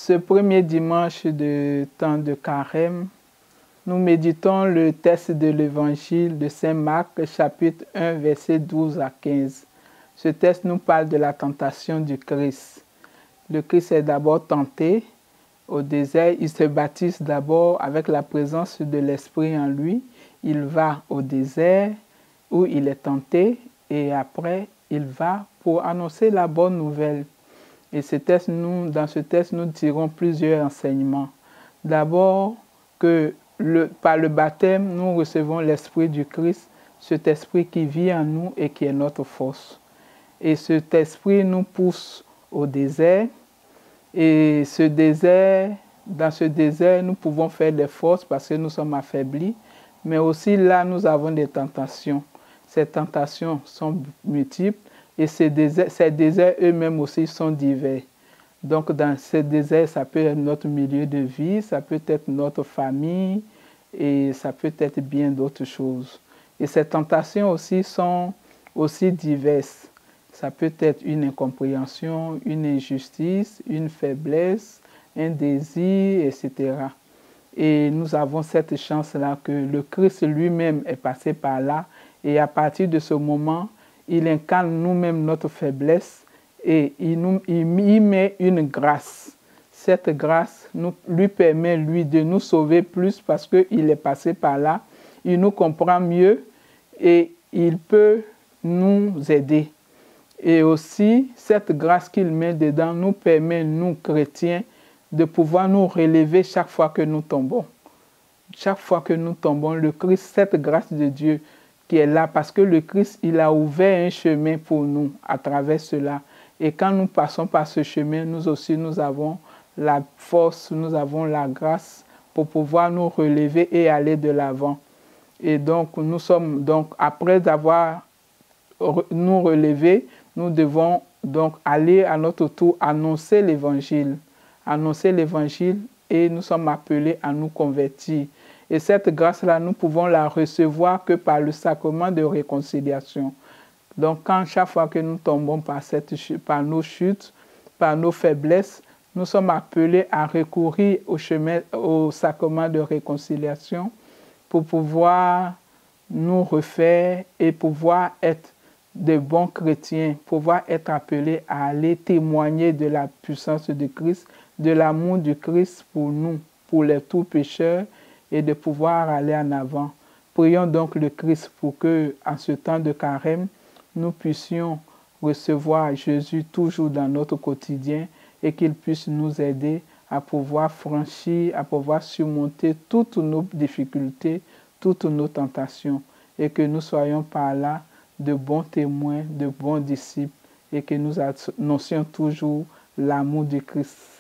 ce premier dimanche de temps de carême, nous méditons le texte de l'évangile de Saint Marc, chapitre 1, versets 12 à 15. Ce texte nous parle de la tentation du Christ. Le Christ est d'abord tenté au désert. Il se baptise d'abord avec la présence de l'Esprit en lui. Il va au désert où il est tenté et après il va pour annoncer la bonne nouvelle. Et dans ce texte, nous tirons plusieurs enseignements. D'abord, que par le baptême, nous recevons l'Esprit du Christ, cet Esprit qui vit en nous et qui est notre force. Et cet Esprit nous pousse au désert. Et dans ce désert, nous pouvons faire des forces parce que nous sommes affaiblis. Mais aussi là, nous avons des tentations. Ces tentations sont multiples. Et ces déserts eux-mêmes aussi sont divers. Donc dans ces déserts, ça peut être notre milieu de vie, ça peut être notre famille et ça peut être bien d'autres choses. Et ces tentations aussi sont aussi diverses. Ça peut être une incompréhension, une injustice, une faiblesse, un désir, etc. Et nous avons cette chance-là que le Christ lui-même est passé par là et à partir de ce moment, il incarne nous-mêmes notre faiblesse et il met une grâce. Cette grâce lui permet, lui, de nous sauver plus parce qu'il est passé par là. Il nous comprend mieux et il peut nous aider. Et aussi, cette grâce qu'il met dedans nous permet, nous, chrétiens, de pouvoir nous relever chaque fois que nous tombons. Chaque fois que nous tombons, le Christ, cette grâce de Dieu qui est là, parce que le Christ, il a ouvert un chemin pour nous à travers cela. Et quand nous passons par ce chemin, nous aussi, nous avons la force, nous avons la grâce pour pouvoir nous relever et aller de l'avant. Et donc, après avoir nous relevé, nous devons donc aller à notre tour annoncer l'évangile. Annoncer l'évangile et nous sommes appelés à nous convertir. Et cette grâce-là, nous pouvons la recevoir que par le sacrement de réconciliation. Donc, chaque fois que nous tombons par nos chutes, par nos faiblesses, nous sommes appelés à recourir au sacrement de réconciliation pour pouvoir nous refaire et pouvoir être de bons chrétiens, pouvoir être appelés à aller témoigner de la puissance de Christ, de l'amour du Christ pour nous, pour les tout pécheurs, et de pouvoir aller en avant. Prions donc le Christ pour que, en ce temps de carême, nous puissions recevoir Jésus toujours dans notre quotidien et qu'il puisse nous aider à pouvoir franchir, à pouvoir surmonter toutes nos difficultés, toutes nos tentations et que nous soyons par là de bons témoins, de bons disciples et que nous annoncions toujours l'amour du Christ.